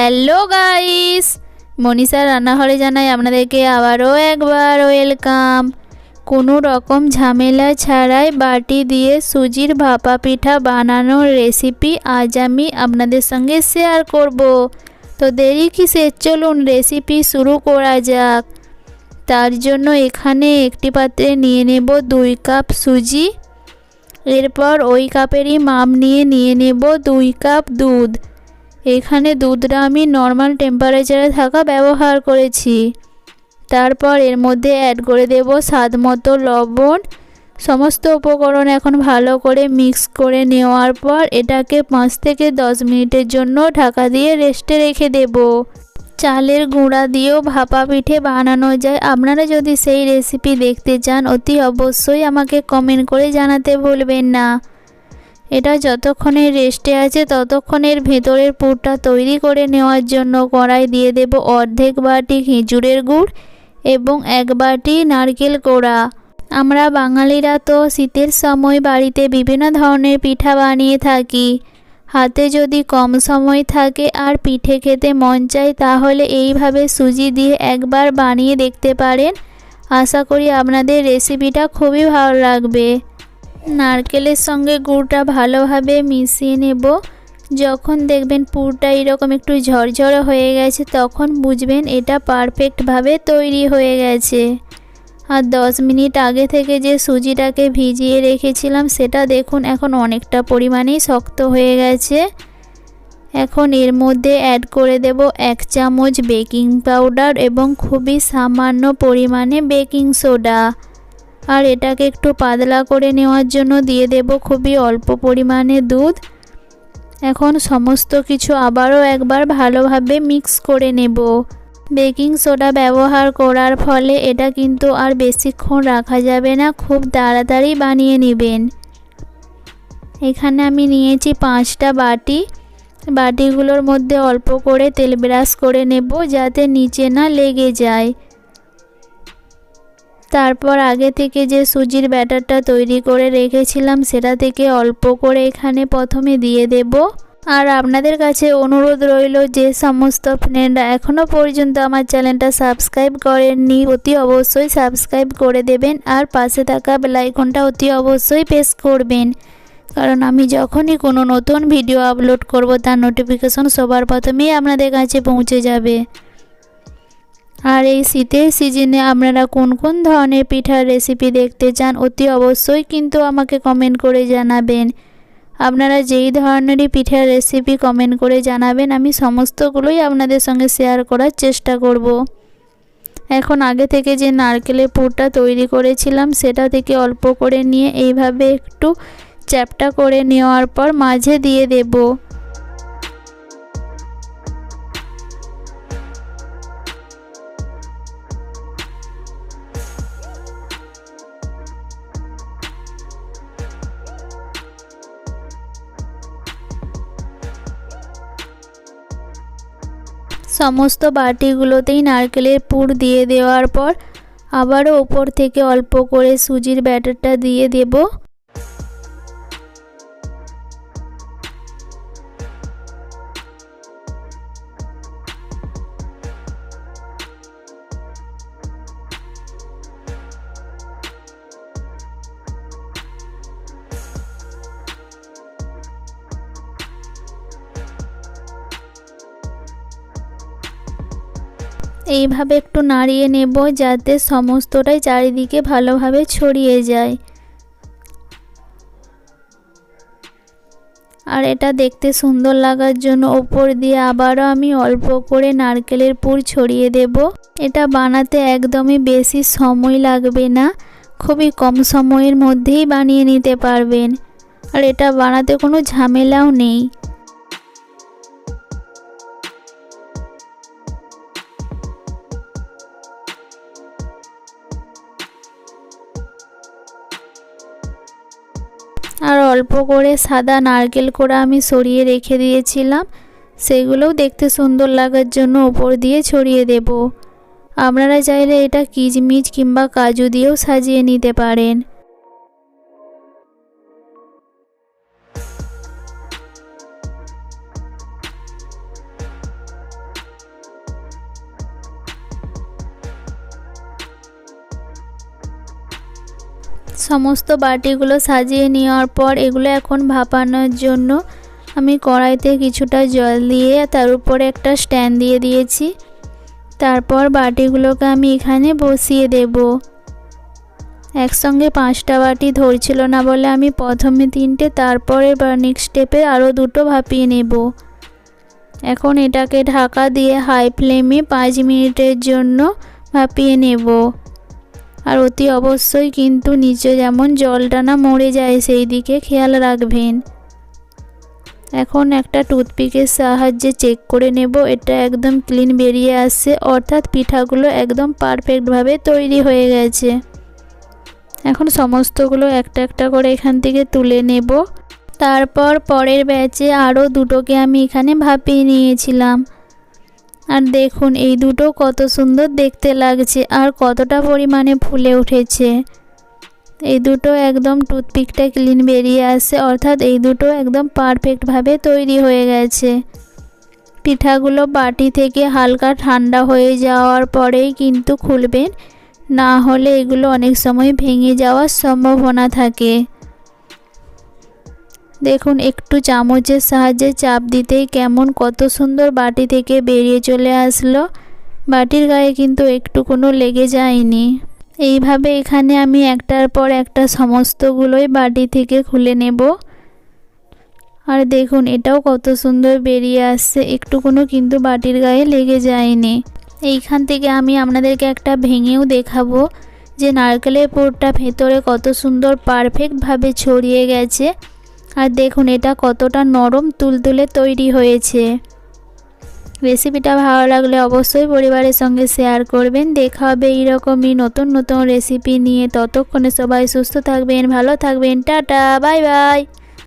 Hello guys, Manisha রান্নাঘরে জানাই আপনাদেরকে আবারও একবার ওয়েলকাম। কোনো রকম ঝামেলা ছাড়াই বাটি দিয়ে সুজির ভাপা পিঠা বানানোর রেসিপি আজ আমি আপনাদের সঙ্গে শেয়ার করব। তো দেরি কিসের, চলুন রেসিপি শুরু করা যাক। তার জন্য এখানে একটি পাত্রে নিয়ে নেব 2 কাপ সুজি। এরপর ওই কাপেরই মাপ নিয়ে নেব 2 কাপ দুধ। এখানে দুধটা আমি নর্মাল টেম্পারেচারে থাকা ব্যবহার করেছি। তারপর এর মধ্যে অ্যাড করে দেব স্বাদ মতো লবণ। সমস্ত উপকরণ এখন ভালো করে মিক্স করে নেওয়ার পর এটাকে 5 থেকে 10 মিনিটের জন্য ঢাকা দিয়ে রেস্টে রেখে দেব। চালের গুঁড়া দিয়েও ভাপা পিঠে বানানো যায়। আপনারা যদি সেই রেসিপি দেখতে চান অতি অবশ্যই আমাকে কমেন্ট করে জানাতে ভুলবেন না। এটা যতক্ষণে রেস্টে আছে ততক্ষণের ভেতরের পুরটা তৈরি করে নেওয়ার জন্য কড়াই দিয়ে দেব অর্ধেক বাটি খেজুরের গুড় এবং 1 বাটি নারকেল কোড়া। আমরা বাঙালিরা তো শীতের সময় বাড়িতে বিভিন্ন ধরনের পিঠা বানিয়ে থাকি। হাতে যদি কম সময় থাকে আর পিঠে খেতে মন চায় তাহলে এইভাবে সুজি দিয়ে একবার বানিয়ে দেখতে পারেন। আশা করি আপনাদের রেসিপিটা খুবই ভালো লাগবে। নারকেলের সঙ্গে গুড়টা ভালোভাবে মিশিয়ে নেব। যখন দেখবেন পুরটা এরকম একটু ঝরঝরে হয়ে গেছে তখন বুঝবেন এটা পারফেক্টভাবে তৈরি হয়ে গেছে। আর 10 মিনিট আগে থেকে যে সুজিটাকে ভিজিয়ে রেখেছিলাম সেটা দেখুন এখন অনেকটা পরিমাণেই শক্ত হয়ে গেছে। এখন এর মধ্যে অ্যাড করে দেব 1 চামচ বেকিং পাউডার এবং খুবই সামান্য পরিমাণে বেকিং সোডা। আর এটাকে একটু পাতলা করে নেওয়ার জন্য দিয়ে দেব খুবই অল্প পরিমাণে দুধ। এখন সমস্ত কিছু আবারও একবার ভালোভাবে মিক্স করে নেব। বেকিং সোডা ব্যবহার করার ফলে এটা কিন্তু আর বেশিক্ষণ রাখা যাবে না, খুব তাড়াতাড়ি বানিয়ে নেবেন। এখানে আমি নিয়েছি 5টা বাটি। বাটিগুলোর মধ্যে অল্প করে তেল ব্রাশ করে নেব যাতে নিচে না লেগে যায়। তারপর আগে থেকে যে সুজির ব্যাটারটা তৈরি করে রেখেছিলাম সেটা থেকে অল্প করে এখানে প্রথমে দিয়ে দেব। আর আপনাদের কাছে অনুরোধ রইল যে সমস্ত ফ্রেন্ডরা এখনও পর্যন্ত আমার চ্যানেলটা সাবস্ক্রাইব করেননি অতি অবশ্যই সাবস্ক্রাইব করে দেবেন আর পাশে থাকা বেল আইকনটা অতি অবশ্যই প্রেস করবেন, কারণ আমি যখনই কোনো নতুন ভিডিও আপলোড করব তার নোটিফিকেশন সবার প্রথমেই আপনাদের কাছে পৌঁছে যাবে। আর এই শীতের সিজনে আপনারা কোন কোন ধরনের পিঠার রেসিপি দেখতে চান অতি অবশ্যই কিন্তু আমাকে কমেন্ট করে জানাবেন। আপনারা যেই ধরনেরই পিঠার রেসিপি কমেন্ট করে জানাবেন আমি সমস্তগুলোই আপনাদের সঙ্গে শেয়ার করার চেষ্টা করব। এখন আগে থেকে যে নারকেলের পুরটা তৈরি করেছিলাম সেটা থেকে অল্প করে নিয়ে এইভাবে একটু চ্যাপটা করে নেওয়ার পর মাঝে দিয়ে দেব। সমস্ত বাটিগুলোতেই নারকেলের পুর দিয়ে দেওয়ার পর আবারও উপর থেকে অল্প করে সুজির ব্যাটারটা দিয়ে দেব। এইভাবে একটু নাড়িয়ে নেব যাতে সমস্তটাই চারিদিকে ভালোভাবে ছড়িয়ে যায়। আর এটা দেখতে সুন্দর লাগার জন্য উপর দিয়ে আবারও আমি অল্প করে নারকেলের পুর ছড়িয়ে দেব। এটা বানাতে একদমই বেশি সময় লাগবে না, খুবই কম সময়ের মধ্যেই বানিয়ে নিতে পারবেন। আর এটা বানাতে কোনো ঝামেলাও নেই। আর অল্প করে সাদা নারকেল কোড়া আমি সরিয়ে রেখে দিয়েছিলাম, সেগুলোও দেখতে সুন্দর লাগার জন্য উপর দিয়ে ছড়িয়ে দেব। আপনারা চাইলে এটা কিশমিশ কিংবা কাজু দিয়েও সাজিয়ে নিতে পারেন। সমস্ত বাটিগুলো সাজিয়ে নেওয়ার পর এগুলো এখন ভাপানোর জন্য আমি কড়াইতে কিছুটা জল দিয়ে তার উপরে একটা স্ট্যান্ড দিয়ে দিয়েছি। তারপর বাটিগুলোকে আমি এখানে বসিয়ে দেব। একসঙ্গে 5টা বাটি ধরছিল না বলে আমি প্রথমে 3টে, তারপরে নেক্সট স্টেপে আরও 2টো ভাপিয়ে নেব। এখন এটাকে ঢাকা দিয়ে হাই ফ্লেমে 5 মিনিটের জন্য ভাপিয়ে নেব। আর অতি অবশ্যই কিন্তু নিচে যেমন জলটা না মরে যায় সেই দিকে খেয়াল রাখবেন। এখন একটা টুথপিকের সাহায্যে চেক করে নেব এটা একদম ক্লিন বেরিয়ে আসছে, অর্থাৎ পিঠাগুলো একদম পারফেক্টভাবে তৈরি হয়ে গেছে। এখন সমস্তগুলো একটা একটা করে এখান থেকে তুলে নেব। তারপর পরের ব্যাচে আরও 2টোকে আমি এখানে ভাপিয়ে নিয়েছিলাম। আর দেখুন এই দুটো কত সুন্দর দেখতে লাগছে আর কতটা পরিমাণে ফুলে উঠেছে। এই দুটো একদম টুথপিকটা ক্লিন বেরিয়ে আসছে, অর্থাৎ এই দুটো একদম পারফেক্টভাবে তৈরি হয়ে গেছে। পিঠাগুলো বাটি থেকে হালকা ঠান্ডা হয়ে যাওয়ার পরেই কিন্তু খুলবেন, না হলে এগুলো অনেক সময় ভেঙে যাওয়ার সম্ভাবনা থাকে। দেখুন একটু চামচের সাহায্যে চাপ দিতেই কেমন কত সুন্দর বাটি থেকে বেরিয়ে চলে আসলো। বাটির গায়ে কিন্তু একটুকুনো লেগে যায়নি। এইভাবে এখানে আমি একটার পর একটা সমস্তগুলোই বাটি থেকে খুলে নেব। আর দেখুন এটাও কত সুন্দর বেরিয়ে আসছে, একটুকুনো কিন্তু বাটির গায়ে লেগে যায়নি। এইখান থেকে আমি আপনাদেরকে একটা ভেঙেও দেখাবো যে নারকেলের পুরটা ভেতরে কত সুন্দর পারফেক্টভাবে ছড়িয়ে গেছে। আর দেখুন এটা কতটা নরম তুলতুলে তৈরি হয়েছে। রেসিপিটা ভালো লাগলে অবশ্যই পরিবারের সঙ্গে শেয়ার করবেন। দেখা হবে এইরকমই নতুন নতুন রেসিপি নিয়ে। ততক্ষণে সবাই সুস্থ থাকবেন, ভালো থাকবেন। Tata, bye bye.